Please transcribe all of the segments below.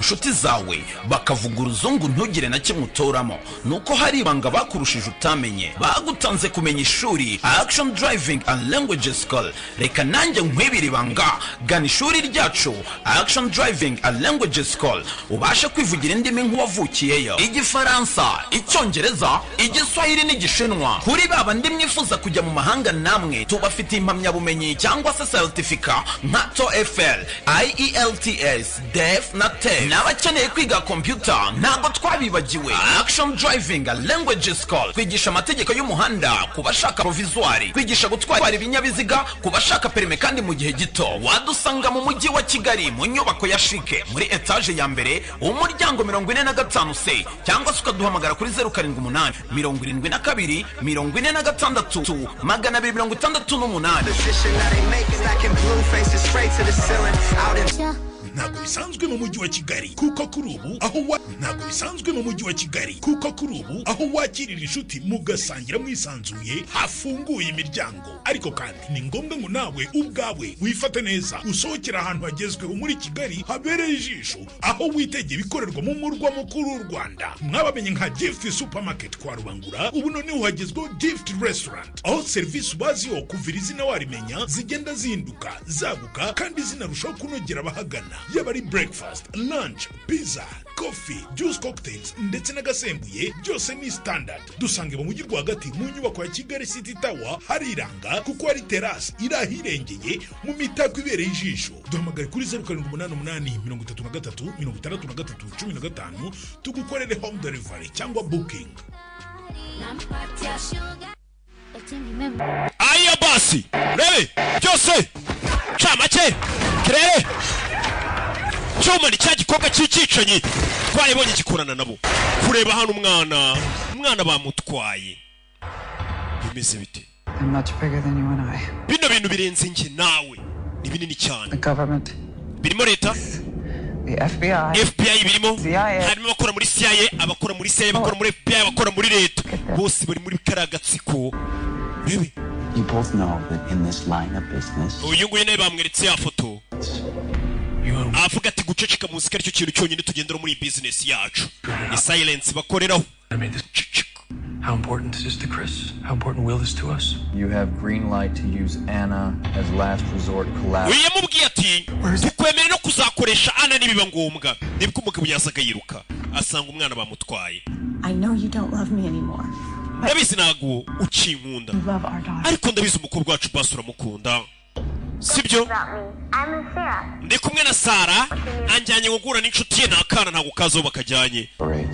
nshuti zawe bakavuga uruzungu ntugire na kimwe utoramo, nuko hari ibanga bakurushije utamenye. Bagutanze kumenya ishuri Action Driving and Language School. Reka nanjye nkwibira ibanga, gana ishuri ryacu Action Driving and Language School ubashe kwivugira indimi nk'uwavukiyeyo: Igifaransa, Icyongereza, Igiswahili n'Igishinwa. Kuri baba ndi mwifuza kujya mu mahanga namwe tubafitiye impamyabumenyi cyangwa se certificate nka TOEFL, IELTS, DEF na TEF. N'abakeneye kwiga computer ntabwo twabibagiwe. Action Driving and Language School kwigisha amategeko y'umuhanda kubashaka provisoire, kwigisha gutwara ibinyabiziga kubashaka perime kandi mu gihe gito. Wadusanga mu mujyi wa Kigali mu nyubako ya Shike muri etage ya mbere umuryango 45C, cyangwa se ukaduhamagara kuri 078 72 46 268. Ntabwo bisanzwe mu mujyi wa Kigali kuko kuri ubu aho wakirira inshuti mugasangira mwisanzuye hafunguye imiryango. Ariko kandi ni ngombwa ngo nawe ubwawe wifate neza usohokera ahantu hagezweho muri Kigali habereye ijisho, aho witegeye ibikorerwa mu murwa mukuru w'u Rwanda. Mwabamenye nka Gift Supermarket kwa Rubangura, ubu noneho hagezweho Gift Restaurant, aho serivisi ubaziho kuvira izina warimenya zigenda zihinduka zaguka kandi zinarushaho kunogera abahagana. Yaba ari breakfast, lunch, pizza, coffee, juice cocktails ndetse n'agasembuye byose ni standard. Dusange mu mujyi rwagati mu nyubako ya Kigali City Tower, hariranga kuko ari terrace irahirengeye mu mitako ibereye ijisho. Duhamagare kuri 0788 tugukorere home delivery cyangwa booking. Aya basi rebe byose chamake kirere cyoma ni cyagikoka cy'icicanye twayibonye gikorana nabo kureba hano umwana bamutwaye bimeze bite. I'm much bigger than you and I. Bino bintu birenze nge nawe ni binini cyane. The government, birimo leta, the FBI birimo, harimo abakora muri CIA, abakora muri CIA, abakora muri FBI, abakora muri leta, bose bari muri karagatsiko. Bebe you both know that in this line of business uyu nguyu nawe bamweretse ya foto avuga ati guceceka muzika aricyo kintu cyonyine tugendera muri business yacu. Ni silence bakoreraho. How important is this to Chris? How important will this to us? you have green light to use Anna as last resort collateral. Uyu yamubwiye ati tukwemere no kuzakoresha Anna nibiba ngombwa. Nibwo umugabo yasaga yiruka asanga umwana bamutwaye. I know you don't love me anymore. Ndabizi nago ucinkunda, ariko ndabizi umukobwa wacu basura mukunda, sibyo? Ndi kumwe na Sara anjyanye gukura n'inshuti ye nakana ntago kazo bakajyanye.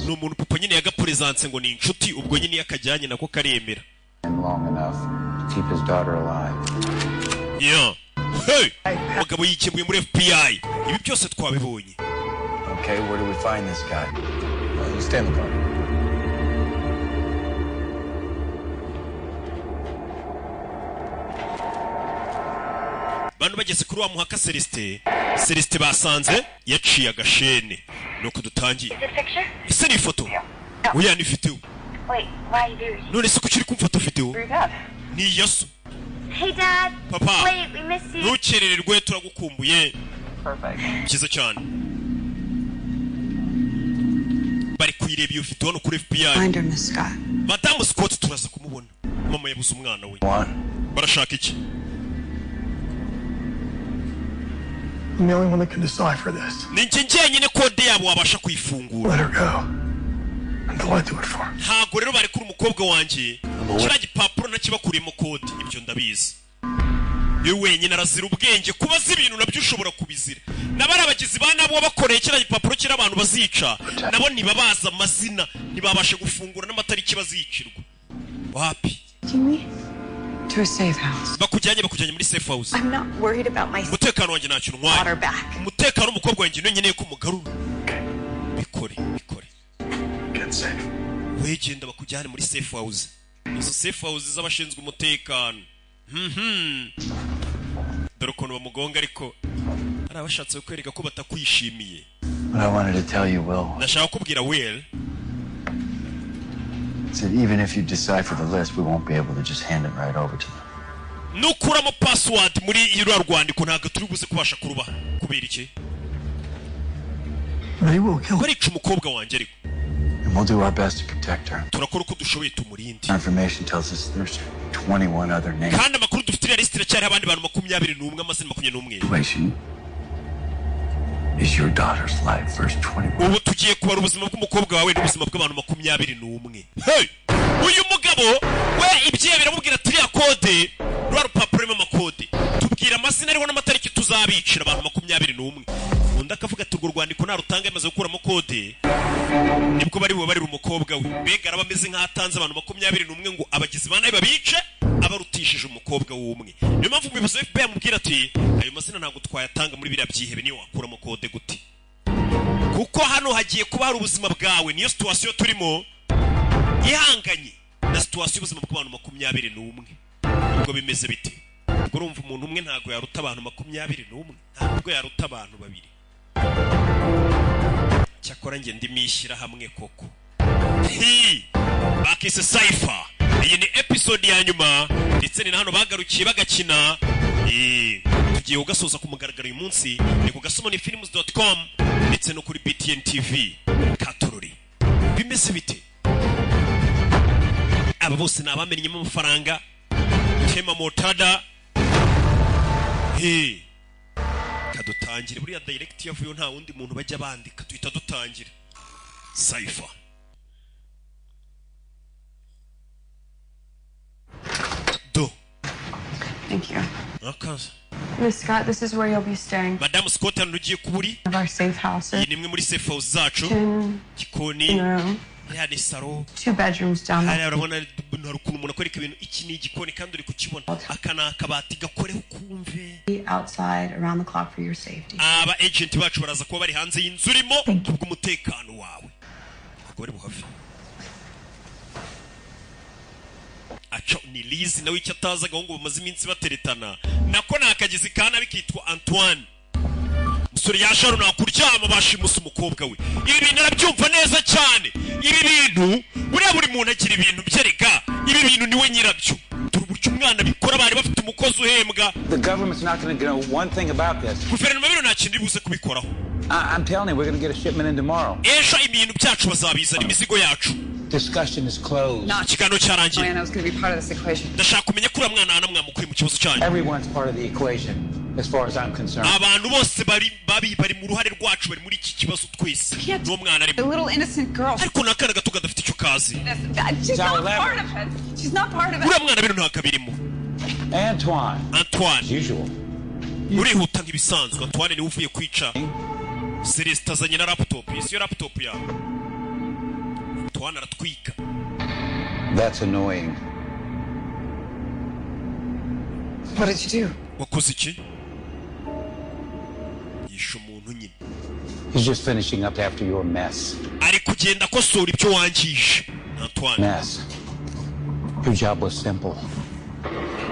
No muntu papa nyine yagapresence ngo ni inshuti, ubwo nyine yakajyanye nako karemera. long enough to keep his daughter alive. Yeah. Hey, mugabo yikemuye muri FBI. Ibi byose twabibonye. Okay, where do we find this guy? You stay in the car. Bantu bageze kuri wa muhaka Celestin basanze yaciye agashene nuko dutangiye. Ese ni foto? Oya ni video. Wait, why are you doing? None se kuchiri kumfata video? Ni yaso. Hey Dad. Papa. Wait, we miss you. Ntukerererwe turagukumbuye. Perfect. Kiza cyane. Bari kwireba iyo video no kuri FBI. Find her, Miss Scott. Madame Scott turaza kumubona. Mama yabuze umwana we. Barashaka iki? I'm the only one that can decipher this. Ninjye njyenyine kode yabo wabasha kuyifungura. Let her go. Until I do it for her. Ntago rero bari kuri umukobwa wanjye. Kira gipapuro nakibakuriyemo kode ibyo ndabizi. Yewe wenyine arazira ubwenge kubaza ibintu nabyo ushobora kubizira. Nabara abagizi banabo bakoreye kira gipapuro kira abantu bazica. Nabo nibabaza amazina nibabashe gufungura n'amatariki bazicirwa. Wapi? To a safe house. Bakujyanye muri safe house. I'm not worried about my Umutekano wanjye ntacyo ntwaye. Umutekano w'umukobwa wanjye nyenye ko mugarura. Bikore. Get safe. Wegenda bakujyane muri safe house. Izo safe house z'abashinzwe umutekano. Dore ukuntu bamugonga ariko ari abashatse kwereka ko batakwishimiye. What I wanted to tell you, Will, Ndashaka kubwira Will, that even if you decipher the list, we won't be able to just hand it right over to them. nukuramo password muri iro rwandiko ntago turi buze kubasha kuruba kubera iki? They will kill her. barica umukobwa wanjye ariko And we'll do our best to protect her. turakora uko dushoboye tumurinde. Our information tells us there's 21 other names. kandi amakuru dufite iriya lisiti iracyari abandi bantu 21 amazina 21. Situation is your daughter's life, verse 21. ubu tugiye kubara ubuzima bw'umukobwa wawe n'ubuzima bw'abantu 21. Hey! uyu mugabo we ibyiye biramubwira ati iriya kode rwa rupapuro rurimo amakode tubwira amazina ariho n'amatariki tuzabicira abantu 21. undi akavuga ati urwo rwandiko narutanga yamaze gukuramo kode nibwo bari bubarira umukobwa we. mbega araba ameze nk'atanze abantu 21 ngo abagizi ba nabi babice abarutishije umukobwa w'umwe. niyo mpamvu umuyobozi wa FBI amubwira ati ayo mazina ntabwo twayatanga muri biriya byihebe niyo wakuramo kode gute, kuko hano hagiye kuba hari ubuzima bwawe. niyo situwasiyo turimo ihanganye na situwasiyo y'ubuzima bw'abantu 21. ubwo bimeze bite? ubwo urumva umuntu umwe ntabwo yaruta abantu 21, ntabwo yaruta abantu 2. cyakora njye ndimishyira hamwe koko. bakise Cypher. iyi ni episode ya nyuma ndetse ni na hano bagarukiye bagakina. tugiye ugasoza ku mugaragaro uyu munsi ni ku gasomoni-films.com ndetse no kuri BTN TV Katorori. bimeze bite? aba bose ni abamenyemo amafaranga. Tema Motada. kadutangire buriya direct yavuye nta wundi muntu bajya bandika tuhita dutangira. Cypher. Thank you. Akaza. Miss Scott, this is where you'll be staying. Madam Scott anugiye kuburi. Of our safe house. Iyi nimwe muri safe house zacu. Gikoni. Ya ni saro. 2 bedrooms down there. Urabona ntarukuntu umuntu akwereka ibintu iki ni igikoni kandi uri kukibona. Akana akabati gakoreho kumve. Outside around the clock for your safety. Aba agent bacu baraza kuba bari hanze y'inzu urimo kubw'umutekano wawe. Agore buhafi. aco ni Liz nawe icyo atazaga ngo bamaze iminsi bateretana nako nakagize kana bikitwa Antoine. Musore yasharo nakuryama bashimusa umukobwa we. Ibi bintu arabyumva neza cyane. Ibi bintu buri muntu agira ibintu byerega. Ibi bintu niwe nyirabyo. Turuburyo umwana bikora bari bafite umukozi uhembwa. The government's not going to know one thing about this. Guverinoma biro nta kindi buze kubikoraho. I'm telling you, we're going to get a shipment in tomorrow. Ejo ibintu byacu bazabizana imizigo yacu. Discussion is closed. Kigano cyarangiye. I was going to be part of this equation. Ndashaka kumenya kuri mwana namwamukuye mu kibazo cyanyu. Everyone's part of the equation as far as I'm concerned. Abantu bose bari mu ruhare rwacu bari muri iki kibazo twese. No mwana ari. The little innocent girl. Ariko nakana gato gadafite icyo kazi. She's not part of it. She's not part of it. Uriya mwana bino ntakabirimo. Antoine. Usual. Urihuta nk'ibisanzwe. Antoine ni uvuye kwica. Celeste azanye na laptop. Isi yo laptop ya. Antoine aratwika. That's annoying. What did you do? Wakoze iki? Yishe umuntu nyine. He's just finishing up after your mess. Ari kugenda kosora ibyo wangije. Antoine. Mess. Your job was simple.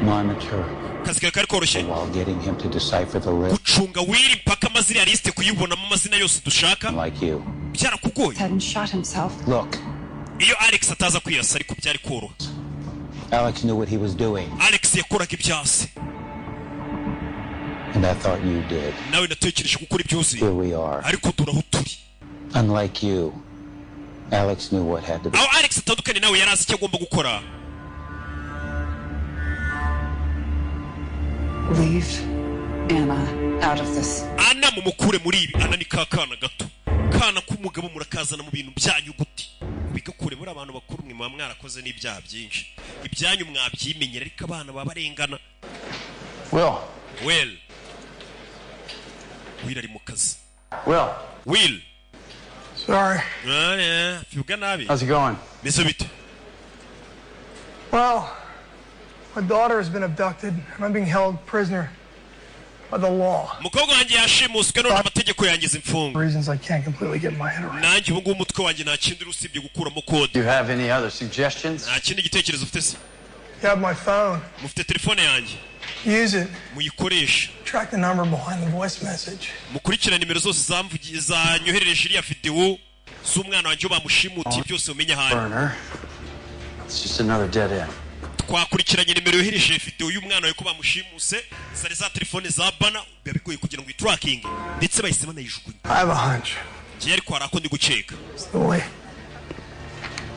Monitor. Kazi kari koroshye. While getting him to decipher the list. Gucunga wiri mpaka amazina ya liste kuyibonamo amazina yose dushaka. Like you. Byarakugoye. Hadn't shot himself. Look. Iyo Alex ataza kwiyasa ariko byari koroha. Alex knew what he was doing. Alex yakoraga ibyase. And I thought you did. Nawe natekereje gukora ibyose. Here we are. Ariko turaho turi. Unlike you, Alex knew what had to be. Aho Alex atandukanye nawe yarazi icyo agomba gukora. Leave Anna out of this. Anna mumukure muri ibi. Anna ni kakana gato. Kana k'umugabo murakazana mu bintu byanyu guti. Bigakure muri abantu bakuru mwe mwarakoze n'ibyaha byinshi. Ibyanyu mwabyimenyera ariko abana babarengana. Will ari mu kazi. Will. Sorry. Fyuga nabi. How's it going? Meze bite? Well, my daughter has been abducted and I'm being held prisoner by the law. Mukobwa wanjye yashimuswe none amategeko yangize imfungo. Reasons I can't completely get my head around. Nanjye ubu ngubu umutwe wanjye nta kindi usibye gukuramo code. Do you have any other suggestions? Nta kindi gitekerezo ufite se? You have my phone. Mufite telefone yanjye. Use it. Muyikoresha. Track the number behind the voice message. Mukurikira nimero zose zanyoherereje iriya video z'umwana wanjye bamushimutiye byose umenye hano. It's just another dead end. Twakurikiranye nimero yohereje video y'umwana wawe ko bamushimuse zari za telefone za bana bigoye kugira ngo itracking ndetse bahise banayijugunya. I have a hunch. gihe ariko hari ako ndi gukeka.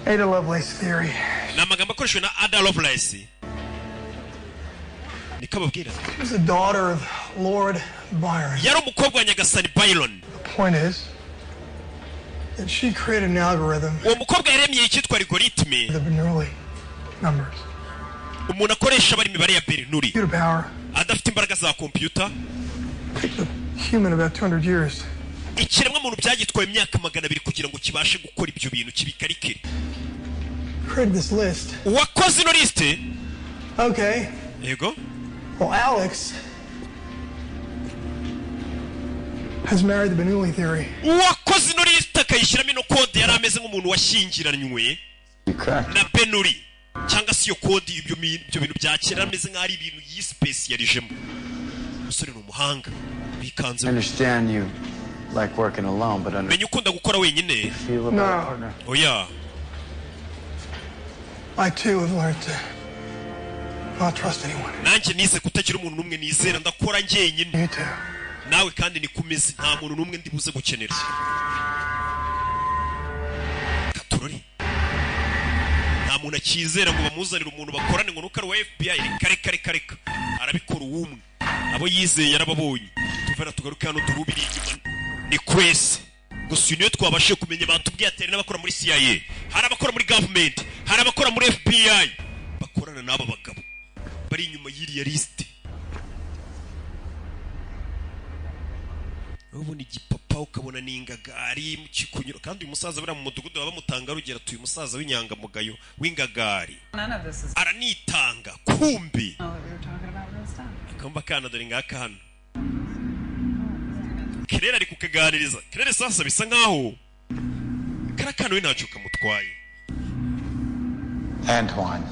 Ada Lovelace theory. Ni amagambo akoreshejwe na Ada Lovelace. Niko babwira. She was the daughter of Lord Byron. Yari umukobwa wa Nyagasani Byron. The point is that she created an algorithm. Uwo mukobwa yaremye icyitwa algoritme. The Bernoulli numbers. Umuntu akoresha bari imibare ya Bernoulli. Computer power. Adafite imbaraga za computer. Human about 200 years. Ikiremwa muntu byagitwaye imyaka 200 kugira ngo kibashe gukora ibyo bintu kibikarike. Created this list. Wakoze ino liste? Okay. Yego. Well, Alex has married the Bernoulli theory. Wakoze ino liste akayishyiramo ino code yari ameze nk'umuntu washyingiranywe na Bernoulli. Cyangwa si yo code ibyo bintu bya kera ameze nk'ari ibintu yisipecialijemo. Musore ni umuhanga. Bikanze. I understand you like working alone, but menya ukunda gukora wenyine. No. Oh yeah. I too have learned to not trust anyone. Nanjye nize kutagira umuntu numwe nizera ndakora njyenyine. Nawe kandi nikumeze nta muntu numwe ndibuze gukenera. Katurori. Nta muntu akizera ngo bamuzanire umuntu bakorane ngo nuko ari wa FBI reka. Arabikora uwumwe. Abo yizeye yarababonye. Tuvera tugaruka hano turubiri ni kwese. Gusa niyo twabashe kumenya batubwiye atari n'abakora muri CIA. Hari abakora muri government, hari abakora muri FBI. Bakorana n'aba bagabo. Bari inyuma y'iriya liste. Ubu ni gipapa ukabona n'ingagari mu kikunyuro kandi uyu musaza bari mu mudugudu bamutanga rugera tuyu musaza w'inyangamugayo w'ingagari. Aranitanga kumbi. Akamba kana dore ngaka hano. Kirera ari kukaganiriza. Kirera sasa bisa nkaho karakano w'inacu kamutwaye. Antoine,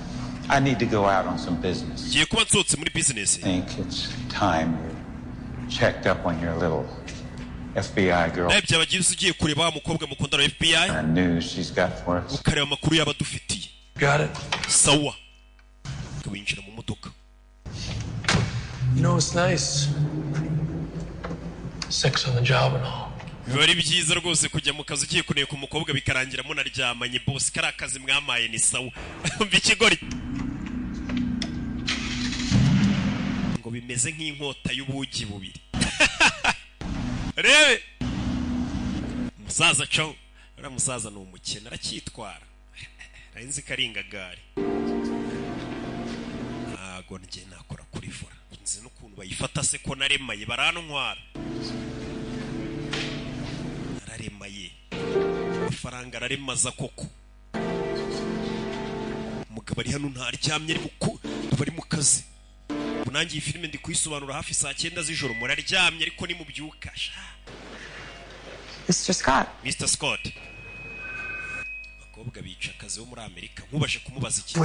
I need to go out on some business. Giye kuba nsotse muri business. I think it's time you checked up on your little FBI girl. Nabyo abagize ugiye kureba umukobwa mukundana FBI. I knew she's got for us. Ukareba amakuru y'abadufitiye. Got it. Sawa. Twinjira mu modoka. You know it's nice. Sex on the job and all. Bari byiza rwose kujya mu kazi ugiye kuneka umukobwa bikarangira munaryamanye boss kari akazi mwamaye ni sawa. Mbikigori. Ngo bimeze nk'inkota y'ubugi bubiri. Rebe. Musaza cyo. Ura musaza ni umukene aracyitwara. Rainzi karingagari. Ago nje nakora kuri vura. Nzi n'ukuntu bayifata se ko naremaye barantwara. Araremaye. Faranga araremaza koko. Umugabo ari hano ntaryamye ari bari mu kazi. Bunangiye iyi filime ndi kuyisobanura hafi saa 9 z'ijoro muraryamye ariko ni mubyuka. Mr. Scott. Mr. Scott. Bakobwa bica akazi wo muri Amerika nkubashe kumubaza iki.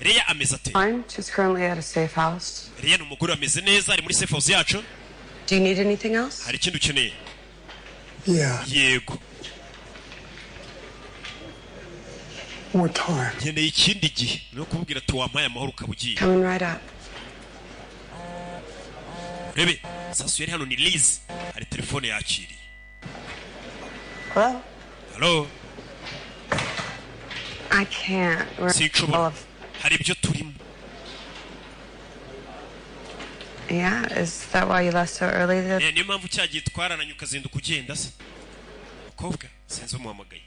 Reya ameze ate? Fine. She's currently at a safe house. Reya ni umugore ameze neza ari muri safe house yacu. Do you need anything else? Hari ikintu ukeneye? Yeah. Yego. More time. Nkeneye ikindi gihe no kubwira ati wampaye amahoro ukabugiye. Coming right up. Rebe, sasa yari hano ni Liz. Hari telefone yakiriye. Hello? Hello? I can't. Sinshobora. Hari ibyo turimo. Yeah, is that why you left so early? Niyo mpamvu cyagiye twarananye ukazinduka ugenda se. Kobwa, sinzi umuhamagaye.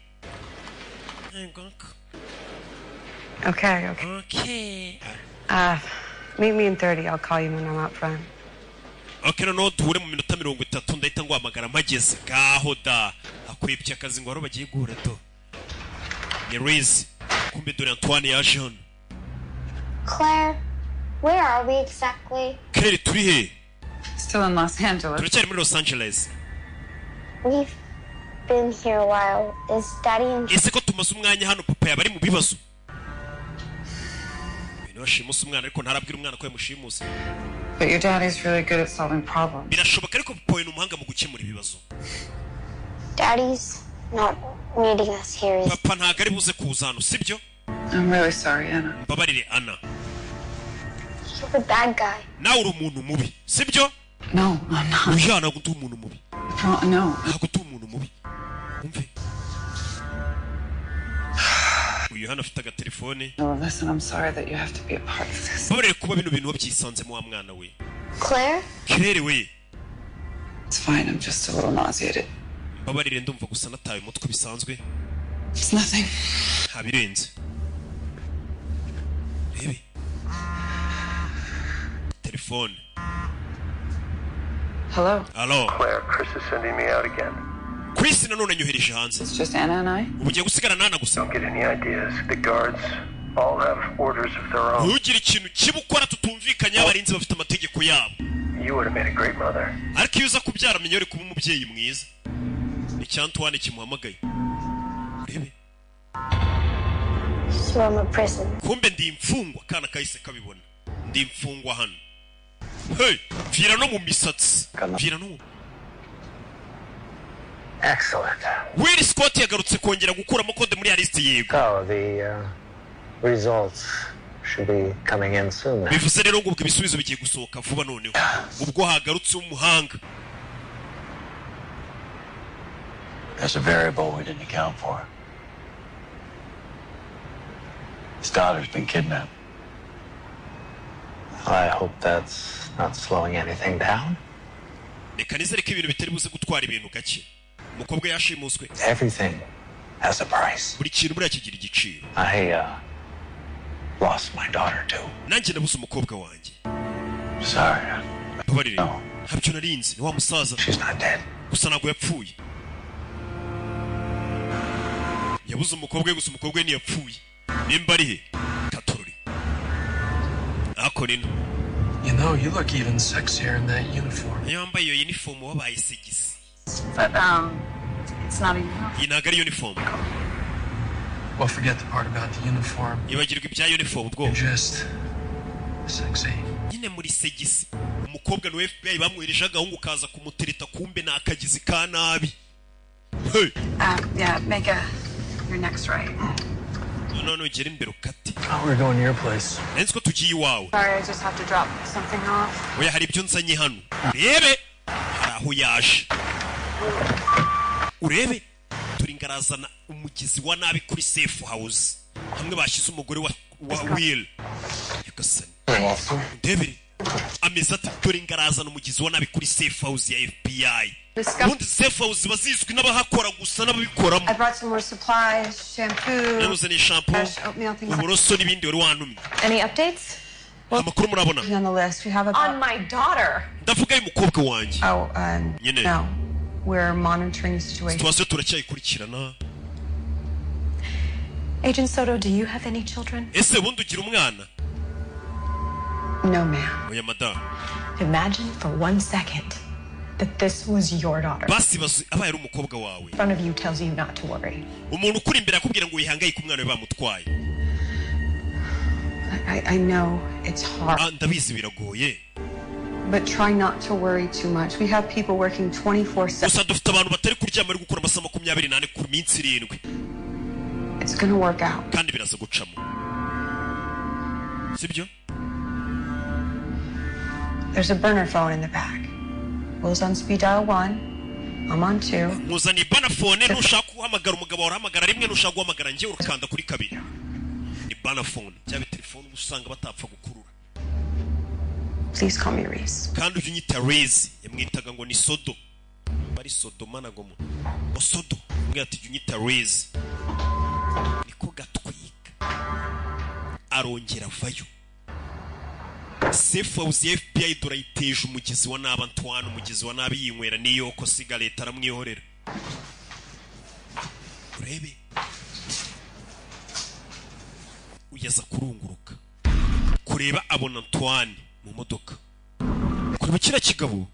Okay. Okay. Meet me in 30. I'll call you when I'm out front. Okay, no duhure mu minota 30 ndahita ngwamagara mpageze. Gaho da. Akwibye akazi ngo bagiye guhura to. Ni Riz. Kumbe dore Antoine ya Jean. Claire, where are we exactly? Claire, turi he? Still in Los Angeles. Turacyari muri Los Angeles. We've been here a while. Is Daddy in... Ese ko tumaze umwanya hano papa yabari mu bibazo. Binoshimuse umwana ariko ntarabwira umwana ko yamushimuse. But your daddy's really good at solving problems. Birashoboka ariko papa we n'umuhanga mu gukemura ibibazo. Daddy's not meeting us here. Papa ntago ari buze kuza hano, sibyo? I'm really sorry, Anna. Mbabarire Anna. You're a bad guy. Nawe uri umuntu mubi, sibyo? No, I'm not. Uya ntago ndi umuntu mubi. No. Ntago ndi umuntu mubi. uyu hano afite agatelefone. No, listen, I'm sorry that you have to be a part of this. Babarire kuba bino bintu wabyisanzemo wa mwana we. Claire? Claire we. It's fine, I'm just a little nauseated. Babarire ndumva gusa nataye umutwe bisanzwe. It's nothing. Habirenze. Rebe. Telefone. Hello? Hello. Claire, Chris is sending me out again. Chris nanone anyohereje hanze. It's just Anna and I? Ubugiye gusigara nana gusa. Don't get any ideas. The guards all have orders of their own. Ntugire ikintu kibukora tutumvikanye abarinzi bafite amategeko yabo. You would have made a great mother. Ariko iyo uza kubyara menye uri kuba umubyeyi mwiza. Icyantuwane kimuhamagaye. Rebe. So I'm a prison. Kumbe ndi imfungwa kana kahise kabibona. Ndi imfungwa hano. Hey, vira no mu misatsi. Vira no. Excellent. Will Scott yagarutse kongera gukuramo kode muri list yego. So the results should be coming in soon. Bivuze rero ngo ibisubizo bigiye gusohoka vuba noneho. Ubwo hagarutse umuhanga. There's a variable we didn't account for. His daughter's been kidnapped. I hope that's not slowing anything down. Reka nizere ko ibintu bitari buze gutwara ibintu gake. Umukobwa yashimuswe. Everything has a price. Buri kintu buriya kigira igiciro. I lost my daughter too. Nanjye nabuze umukobwa wanjye. Sorry. Babarire. Habyo narinzi ni wa musaza. She's not dead. Gusa ntabwo yapfuye. Yabuze umukobwa we gusa umukobwa we ntiyapfuye. Nimba ari he? Katorori. Akorino. You know, you look even sexier in that uniform. Yambaye iyo uniform wabaye segisi. But, it's not a uniform. Iyi ntabwo ari uniform. Well, forget the part about the uniform. Ibagirwa ibya uniform bwo. You're just sexy. Nyine muri segisi. Umukobwa no FBI bamwereje agahungu kaza kumutereta kumbe na akagizi ka nabi. Hey. Yeah, make your next right. No, gera imbere ukati. Oh, we're going to your place. Nensko tugiye iwawe. Sorry, I just have to drop something off. Oya hari ibyo nzanye hano. Rebe. Haraho yaje. Urebe. Turi ngarazana umugizi wa nabi kuri safe house. Hamwe bashize umugore wa Will. Yakasani. Ndebere. Ameza ati turi ngarazana umugizi wa nabi kuri safe house ya FBI. Ubundi safe house bazizwi n'abahakora gusa n'ababikoramo. I brought some more supplies, shampoo, Namuzaniye shampoo, oatmeal, things like uburoso n'ibindi wari wantumye. Any updates? Amakuru murabona. On the list, we have on my daughter. Ndavuga y'umukobwa wanjye. Oh, Nyine. no. We're monitoring the situation. Situation turacyayikurikirana. Agent Soto, do you have any children? Ese bundi ugira umwana? No, ma'am. Oya madam. Imagine for 1 second that this was your daughter. Basi abaye ari umukobwa wawe. In front of you tells you not to worry. Umuntu ukuri imbere akubwira ngo wihangayike umwana we bamutwaye. I know it's hard. Ndabizi biragoye. But try not to worry too much. We have people working 24/7. Gusa dufite abantu batari kuryama ari gukora amasaha 24 ku minsi 7. It's gonna work out. Kandi biraza gucamo. Sibyo? There's a burner phone in the back. Will's on speed dial 1. I'm on 2. Muzani bana phone nushaka guhamagara umugabo warahamagara rimwe nushaka guhamagara ngiye urukanda kuri 2. Ni bana phone. Cyaba telefone usanga batapfa gukurura. Please call me Reese. Kandi unyita Reese yamwitaga ngo ni Sodo. Bari Sodo mana ngo mo. Sodo. Mwati unyita Reese. Niko gatwika. Arongera vayo. Safe house ya FBI durayiteje umugizi wa naba Antoine umugizi wa nabi yinywera niyo ko cigarette aramwihorera. Urebe. Uyaza kurunguruka. Kureba abona Antoine mu modoka. Kureba kira kigabo.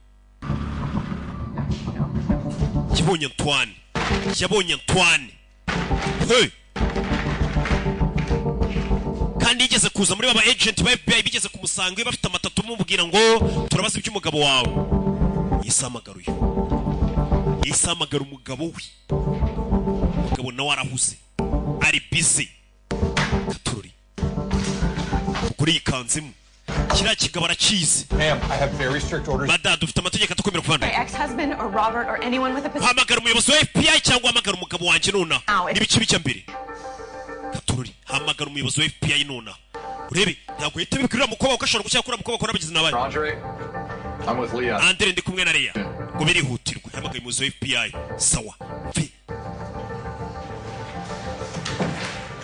Yabonye Antoine. Hey. Kandi yigeze kuza muri baba agent ba FBI bigeze kumusanga bafite amatatu mubwira ngo turabaza iby'umugabo wawe. Yisamagara umugabo we. Umugabo nawe arahuze. Ari busy. Katururi. Kuri ikanzimu. Kira kigabo arakize. Ma'am, I have very strict orders. Bada dufite amategeko atukomera kuvana. My ex-husband or Robert or anyone with a position. Hamagara umuyobozi wa FBI cyangwa hamagara umugabo wanjye nona. Nibiki bijya mbere. katururi hamagara umuyobozi wa FBI nona urebe ntabwo yita bibwira mukobwa ko ashobora gushyira kuri mukobwa ko nabagize nabaye I'm with Leah. Andre ndi kumwe na Leah ngo birihutirwe hamagaye umuyobozi wa FBI sawa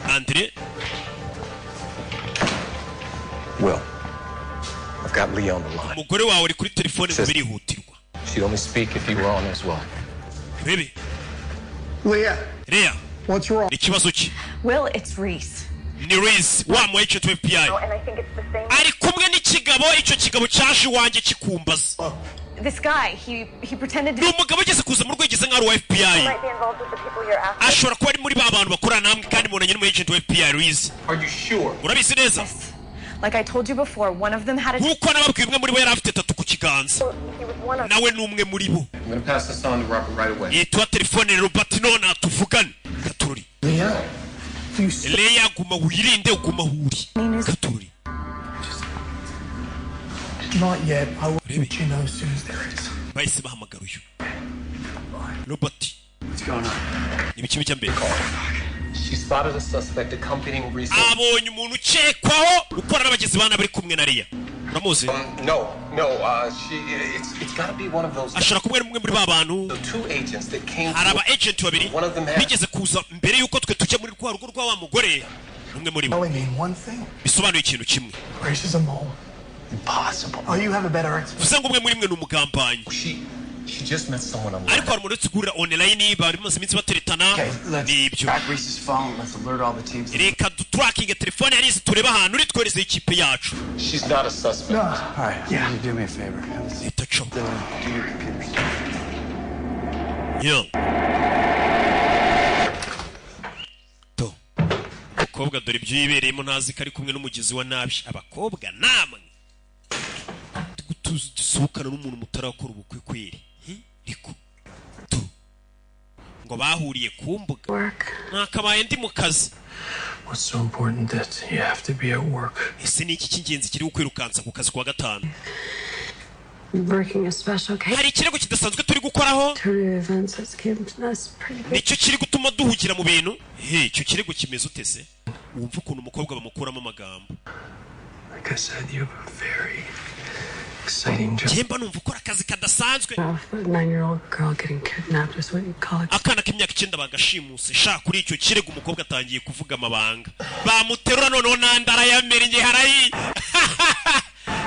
Andre Will, I've got Leah on the line. umugore wawe uri kuri telefone ngo birihutirwa She'd only speak if you were on as well. Baby Leah, what's wrong? Ikibazo ki Will, it's Reese. ni Reese wa mu agent wa FBI ari kumwe n'ikigabo icyo kigabo cyaje wanjye kikumbaza This guy, he pretended to ni umugabo ugeze kuza mu rwegeze nk'ari wa FBI ashobora kuba ari muri ba bantu bakorana namwe kandi mubonanye n'umu agent wa FBI Reese Are you sure? urabizi neza Like I told you before, one of them had a nkuko nababwiye umwe muri bo yari afite tatu ku kiganza nawe ni umwe muri bo I'm going to pass this on to Robert right away. yitwa telefone Robert none tuvugane katururi Leah guma wirinde uguma huri katururi Not yet. I will let you know as soon as there is. bahise bahamagara uyu Robert What's going on? ni biki bijya mbere She spotted a suspect accompanying Reese. abonye umuntu ukekwaho gukora n'abagizi bana bari kumwe na Leah uramuzi No. It's got to be one of those. ashobora kuba ari umwe muri ba bantu The two agents that came. hari aba agent babiri One of them had. bigeze kuza mbere yuko twe tujya muri rwa rugo rwa wa mugore umwe muri bo I only mean one thing. bisobanuye ikintu kimwe Grace is a mole. Impossible. Oh, you have a better explanation. bivuze ngo umwe muri mwe ni umugambanyi She just met someone online. ariko hari umuntu uretse guhurira online bari bamaze iminsi bateretana nibyo track Reese's phone. Let's alert all the teams. reka duturakinge telefone yarize turebe ahantu uri twereze ikipe yacu She's not a suspect. No. All right. Yeah. Do me a favor. leta co Do your computer stuff. yo to umukobwa dore ibyo yibereyemo ntazi ko ari kumwe n'umugizi wa nabi abakobwa namwe dusohokana n'umuntu mutarakora ubukwe kweri riko to ngo bahuriye ku mbuga nakabaye ndi mu kazi What's so important that you have to be at work? ese ni iki cy'ingenzi kiri kwirukansa ku kazi kwa gatanu Working a special case. hari ikirego kidasanzwe turi gukoraho Turn events has given us pretty good. nicyo kiri gutuma duhugira mu bintu icyo kirego kimeze utese wumva ukuntu umukobwa bamukuramo amagambo Like I said, you have a very exciting job. Jemba numva ukora akazi kadasanzwe A 9-year-old girl getting kidnapped is what you call it. akana k'imyaka 9 bagashimuse sha kuri icyo kirego umukobwa atangiye kuvuga amabanga bamuterura noneho nandara yamerenge harayi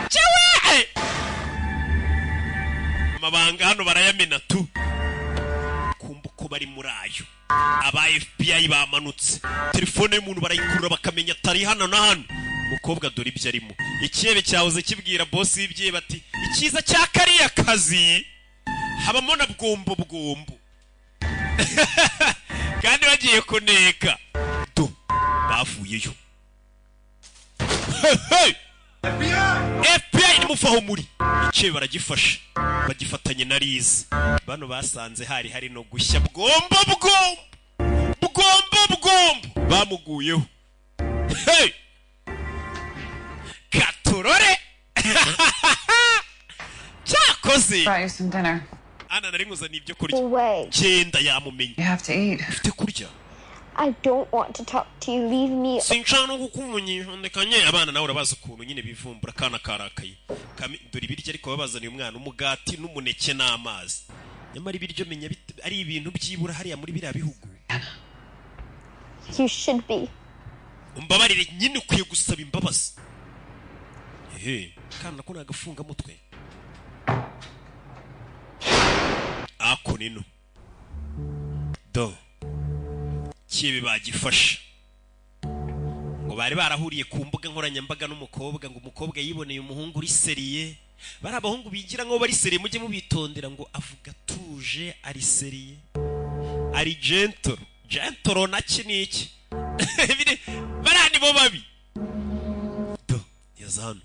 Chewe amabanga hano barayamena tu kumva ko bari muri ayo aba FBI bamanutse telefone y'umuntu barayikurura bakamenya atari hano na hano umukobwa dore ibyo arimo ikiyebe cyahoze kibwira boss y'ibye bati ikiza cya kariya kazi habamo na bwombo kandi bagiye kuneka do bavuyeyo FBI nimufaho muri icyo baragifasha bagifatanye na Liz bano basanze hari no gushya bwombo bamuguyeho katurore cyakoze ana nari nguzana ibyo kurya cyenda yamumenye ufite kurya I don't want to talk to you. Leave me. sinshano kukuvunyisha ndekanye abana nawe urabaza ukuntu nyine bivumbura kana karakaye dore ibiryo ariko babazaniye umwana umugati n'umuneke n'amazi nyamara ibiryo menya ari ibintu byibura hariya muri biriya bihugu You should be. umbabarire nyine ukwiye gusaba imbabazi kana ko nagafunga mutwe ako nino do kibe bagifasha ngo bari barahuriye ku mbuga nkoranyambaga n'umukobwa ngo umukobwa yiboneye umuhungu uri seriye bari abahungu bigira ngo bari seriye mujye mubitondera ngo avuga tuje ari seriye ari gentle na kiniki barani bo babi do yazano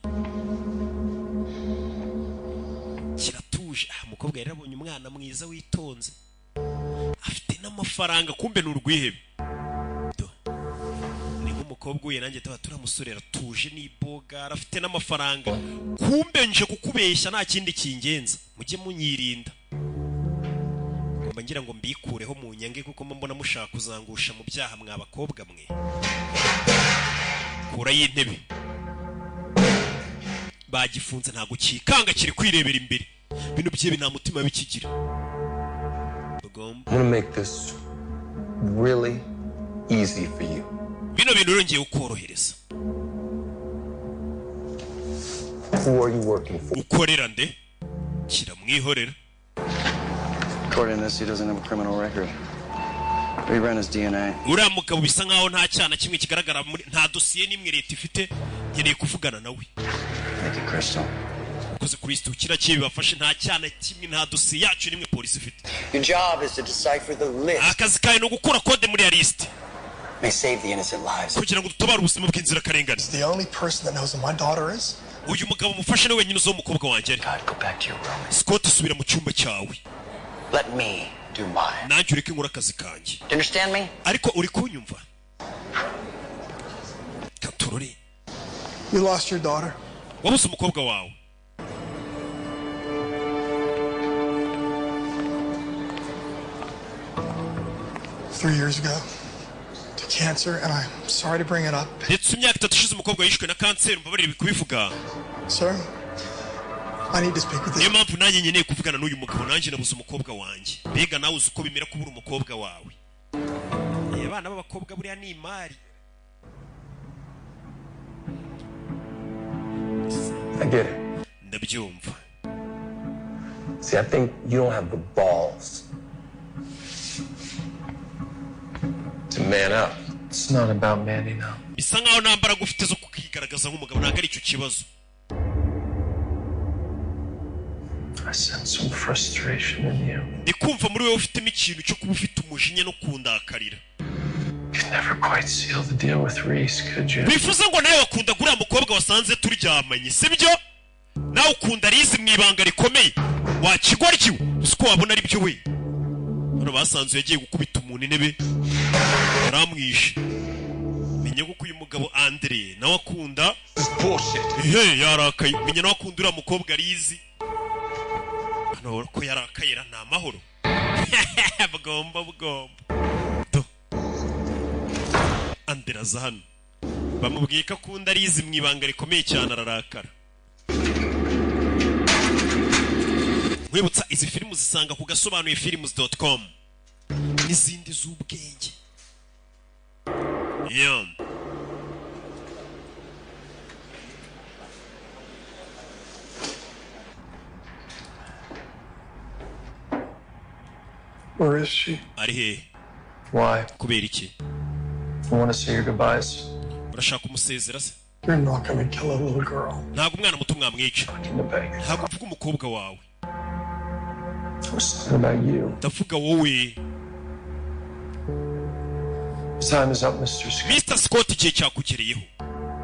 kiratuje umukobwa yarabonye umwana mwiza witonze afite n'amafaranga kumbe n'urwihebe ni nk'umukobwa uye nanjye turamusorera tuje n'ibogara afite n'amafaranga kumbe nje kukubeshya nta kindi kingenza mujye munyirinda ngira ngo mbikureho mu nyange kuko mbona mushaka kuzangusha mu byaha mw'abakobwa mwe. Kura y'intebe bagifunze ntago kikanga kiri kwirebera imbere. Bino byibe nta mutima bikigira. I'm gonna make this really easy for you. Bino bintu rongeye ukorohereza. Who are you working for? Ukorera nde? Kira mwihorera. According to this, he doesn't have a criminal record. We ran his DNA. Uriya mugabo bisa nkaho nta cyana kimwe kigaragara muri nta dosiye n'imwe leta ifite. Nkeneye kuvugana nawe. Thank you, Crystal. Kuze Kristo kira kibi bafashe nta cyana kimwe nta dosiye yacu n'imwe polisi ifite. Your job is to decipher the list. Akazi kawe no gukora code muri ya list. May save the innocent lives. Kugira ngo dutabare ubuzima bw'inzira karengane. The only person that knows who my daughter is. Uyu mugabo mufashe no wenyine uzo mukobwa wanjye. Go back to your room. Scott subira mu cyumba cyawe. Let me do mine. Nanjye ureke nkora akazi kanjye. Do you understand me? Ariko uri kunyumva? Katurore. You lost your daughter. Wabuze umukobwa wawe. Three years ago to cancer, and I'm sorry to bring it up. Ndetse imyaka 3 ishize umukobwa yishwe na kanseri mbabarire bikubivuga. Sir, I need to speak with you. Niyo mpamvu nanjye nkeneye kuvugana n'uyu mugabo nanjye nabuze umukobwa wanjye. Mbega nawe uzi uko bimera kubura umukobwa wawe. Abana b'abakobwa buriya ni imari. I get it. Ndabyumva. See, I think you don't have the balls to man up. It's not about manning up. Bisa nkaho nta mbaraga ufite zo kukigaragaza nk'umugabo ntabwo ari icyo kibazo. I sense some frustration in you. Ndikumva muri wewe ufitemo ikintu cyo kuba ufite umujinya no kundakarira. You never quite sealed the deal with Reese, could you? Bifuza ngo nawe wakunda guriya mukobwa wasanze turyamanye, sibyo? Nawe ukunda Reese mwibanga rikomeye. Wakigwaryo, usko wabona ari byo we. Hano basanze yagiye gukubita umuntu intebe. Aramwishe. Menye ko uyu mugabo Andre nawe akunda. Bullshit. Yarakaye. Menye nawe akunda uriya mukobwa Reese. Hano ko yarakayera nta mahoro. Bugomba. Andre zahano. Bamubwiye ko akunda Reese mwibanga rikomeye cyane ararakara. Mwibutsa izi filmu zisanga ku gasobanuye films.com n'izindi z'ubwenge. Yeah. Where is she? Ari he? Why? Kubera iki? You want to say your goodbyes? Urashaka umusezera se? You're not gonna kill a little girl. Ntabwo umwana muto mwamwica. Ntabwo uvuga umukobwa wawe. I was talking about you. Ndavuga wowe. Time is up, Mr. Scott. Mr. Scott igihe cyakugereyeho.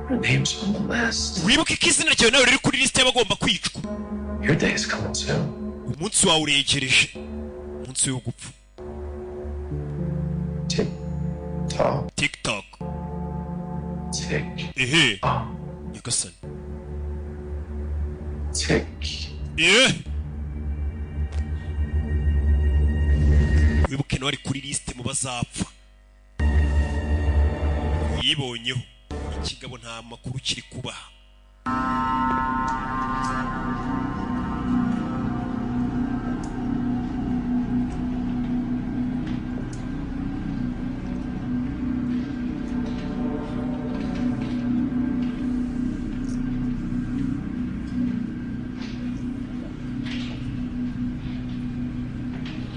Your name's on the list. Wibuke ko izina ryawe nawe riri kuri liste y'abagomba kwicwa. Your day is coming soon. Umunsi wawe uregereje. Umunsi wo gupfa. TikTok. TikTok. Tick. Ehe. Nyagasani. Tick. Yeah. Wibuke nawe ari kuri liste mu bazapfa. Yibonyeho. Ikigabo nta makuru kiri kubaha.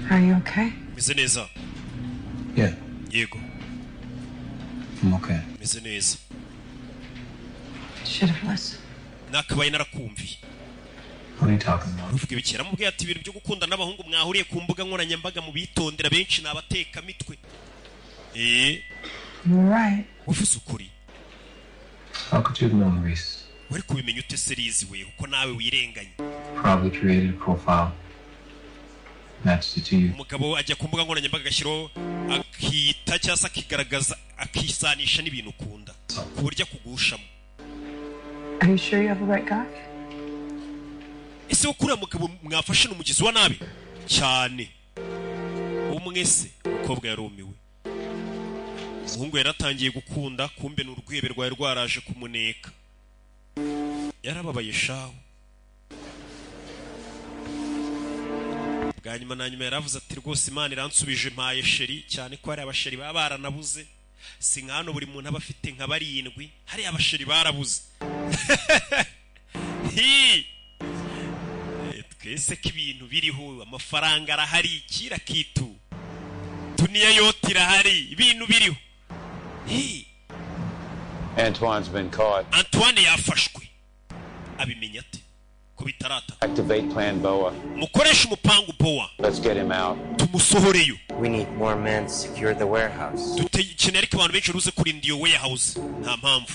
Are you okay? Meze neza. Yeah, Yego. I'm okay. Meze neza. Should have listened. Nakabaye narakumviye. What are you talking about? Uvuga ibikera mubwiye ati ibintu byo gukunda n'abahungu mwahuriye ku mbuga nkoranyambaga mu bitondera benshi nabateka mitwe. You're right. Uvuze ukuri. How could you have known Reese? Wari kubimenya ute Serizi we uko nawe wirenganye. Probably created a profile. Matched it to you. Umugabo ajya ku mbuga nkoranyambaga agashyiraho akita cyangwa se akigaragaza akisanisha n'ibintu ukunda ku buryo akugushamo. Are you sure you have the right guy? Ese ukuriya mugabo mwafashe n'umugizi wa nabi cyane. kumwe se umukobwa yarumiwe. Umuhungu yaratangiye gukunda, kumbe n'urwebe rwari rwaraje kumuneka. Yarababaye shaho. Bwa nyuma na nyuma yaravuze ati rwose Imana iransubije mpaye sheri, cyane ko hari abasheri baba baranabuze. Si nkano buri muntu aba afite nka 7, hari abasheri barabuze. Twese ko ibintu biriho, amafaranga arahari, kira kitu duniya yote irahari, ibintu biriho. Antoine's been caught. Antoine yafashwe. Abimenya ate ko bitarata? Activate Plan BOA. Mukoresha umupangu BOA. Let's get him out. Tumusohoreyo. We need more men to secure the warehouse. Dukeneye ariko abantu benshi ruze kurinda iyo warehouse. Nta mpamvu.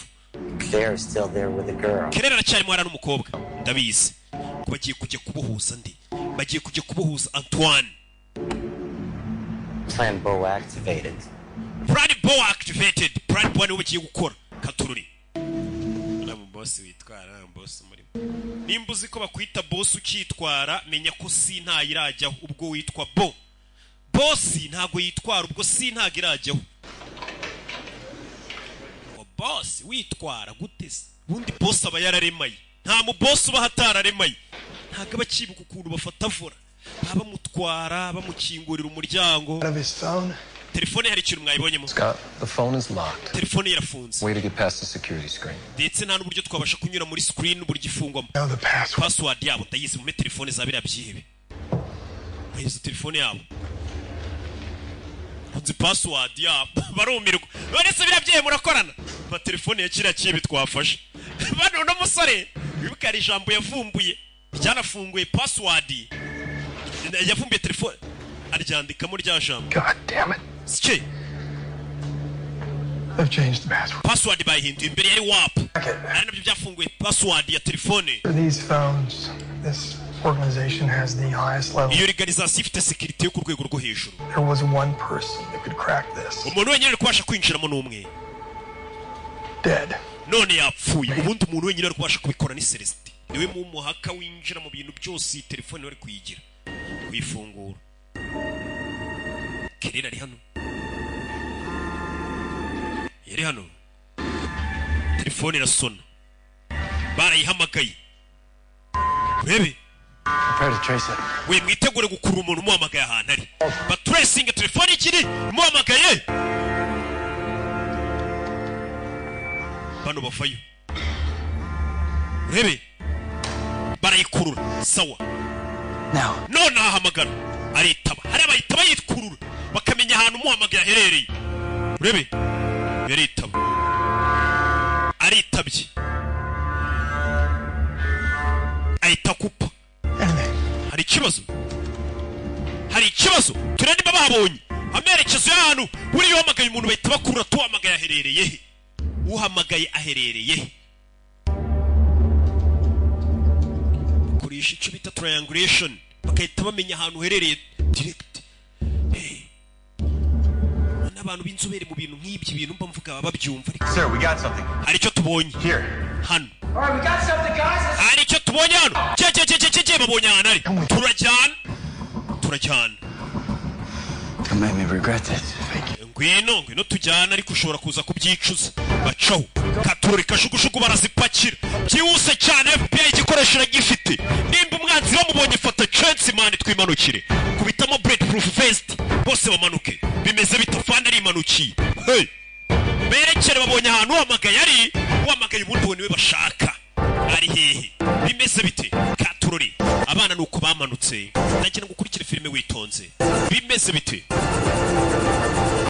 Claire is still there with the girl. Claire aracyari mwana n'umukobwa. Ndabizi. Ko bagiye kujya kubuhuza ndi. Bagiye kujya kubuhuza Antoine. Plan BOA activated. Plan BOA activated. Plan BOA niwe bagiye gukora. Katururi. Namu boss witwara, boss muri. Nimba uzi ko bakwita boss ukitwara, menya ko si nta irajyaho ubwo witwa bo. Boss ntago yitwara ubwo si ntago irajyaho. Boss witwara gutese. Bundi boss aba yararemaye. Nta mu boss uba hatararemaye. Ntago abakibuka ukuntu bafata vura. Baba mutwara, bamukingurira umuryango. Telefone hari ikintu mwayibonyemo. Scott, the phone is locked. Telefone irafunze. Way to get past the security screen. Ndetse nta n'uburyo twabasha kunyura muri screen n'uburyo ifungwamo. Password yabo ndayizi mu telefone za biriya byihebe. Bayizi telefone yabo. Kunzi password yabo barumirwa. None se biriya byihe murakorana? Ba telefone ya kiriya kibi twafashe. Bano no musore wibuka ari ijambo yavumbuye. Ryanafunguye password. Yavumbuye telefone. Aryandikamo rya jambo. God damn it. Ski. I've changed the password. Password bayihinduye imbere yari WAP. Ari nabyo byafunguye password ya telefone. For these phones, this organization has the highest level. Iyo organization ifite security yo ku rwego rwo hejuru. There was one person that could crack this. Umuntu wenyine ari kubasha kwinjiramo n'umwe. Dead. None yapfuye. Ubundi umuntu wenyine ari kubasha kubikora ni Celestin. Niwe mu muhaka winjira mu bintu byose telefone wari kuyigira. Kuyifungura. Kirira ari hano. Yari hano. Telefone irasona. Barayihamagaye. Urebe. Prepare to trace it. We mwitegure gukurura umuntu muhamagaye ahantu ari. But tracing telefone ikiri muhamagaye. Bano bafayo. Urebe. Barayikurura. Sawa. No nahamagara. Aritaba. Hari abayitaba yitkurura. Bakamenya ahantu muhamagaye aherereye. Urebe. Yaritaba. Aritabye. Ayitakupa. Hari ikibazo. Hari ikibazo. Turende bababonye. Amerekezo y'ahantu buri yohamagaye umuntu bahita bakurura tuhamagaye aherereye he. Uhamagaye aherereye he. Kurisha icyo bita triangulation. Bakahita bamenya ahantu uherereye direct. N'abantu b'inzobere mu bintu nk'ibyo bintu mba mvuga babyumva. Sir, we got something. Hari icyo tubonye. Here. Hano. All right, we got something, guys. Hari icyo tubonye hano. Je babonye hano ari. Turajyana. Don't make me regret this. Ngwino tujyana ariko ushobora kuza kubyicuza. Bacaho. Katurori kashugujugu barazipakira. Byihuse cyane FBI igikoresho gifite. Nimba umwanzi bamubonye fata chance man twimanukire. Kubitamo bulletproof vest. Bose bamanuke. Bimeze bitafana ari imanukiye. Hey. Berekere babonye ahantu uhamagaye ari. Uhamagaye ubundi we niwe bashaka. Ari hehe. Bimeze bite? Katurori. Abana nuko bamanutse. Nagira ngo ukurikire filime witonze. Bimeze bite?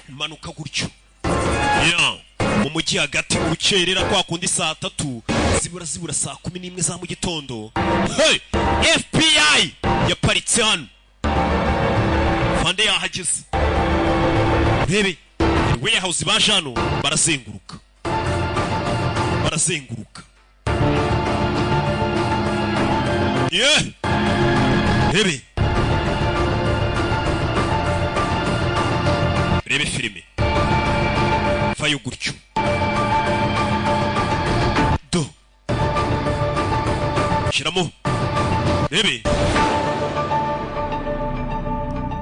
Manuka gutyo. Mu mujyi hagati ucerera kwa kundi saa 3 zibura saa 11 za mu gitondo. Hey! FBI yaparitse hano. Fande yahageze. Rebe. Warehouse baje hano barazenguruka. Yeah! Rebe. Rebe filime. Fayo gutyo. Do. Shiramo. Rebe.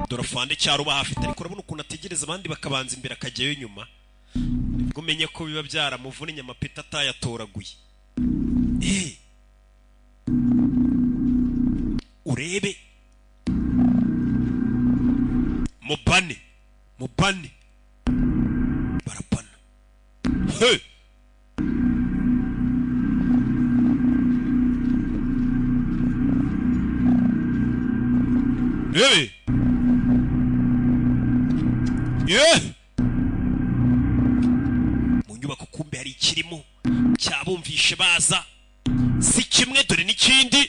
dorofande cyaruba hafite ariko urabona ukuntu ategereza abandi bakabanza imbere akajyayo nyuma nibwo umenye ko biba byaramuvunnye amapeta atayatoraguye urebe mubane barapana mu nyubako kumbe hari ikirimo cyabumvishe baza si kimwe dore n'ikindi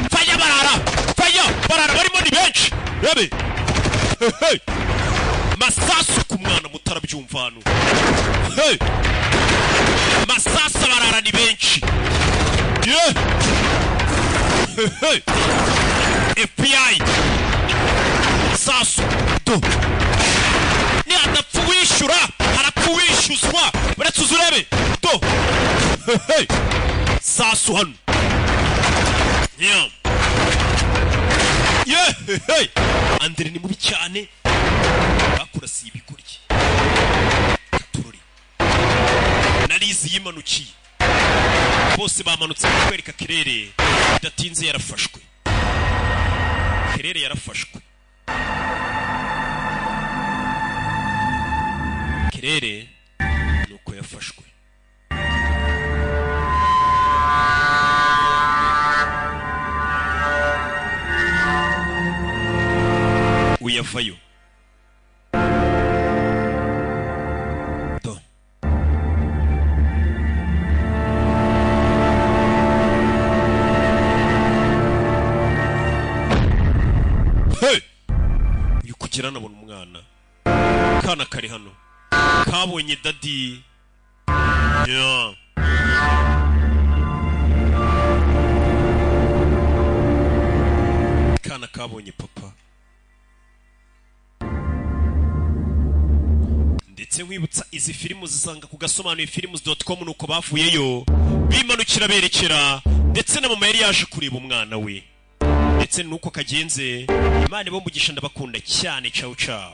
fire barara barimo ni benshi masasu ku mwana mutarabyumva hano masasa barara ni benshi FBI sasu do ni adapfa wishyura harapfa wishyuzwa baretse uzurebe do sasu hano Andere ni mubi cyane bakurasiye ibigoryi tururi narizi yimanukiye bose bamanutse kwereka Kirere bidatinze yarafashwe Kirere yarafashwe Kirere nuko yafashwe uyavayo do uyu kugira nabona umwana kana kari hano kabonye dadi kana kabonye papa ndetse nkwibutsa izi filmu zisanga ku gasobanuye films.com nuko bavuyeyo bimanukira berekera ndetse na mama yari yaje kureba umwana we ndetse nuko kagenze Imana bo mugisha ndabakunda cyane ciao ciao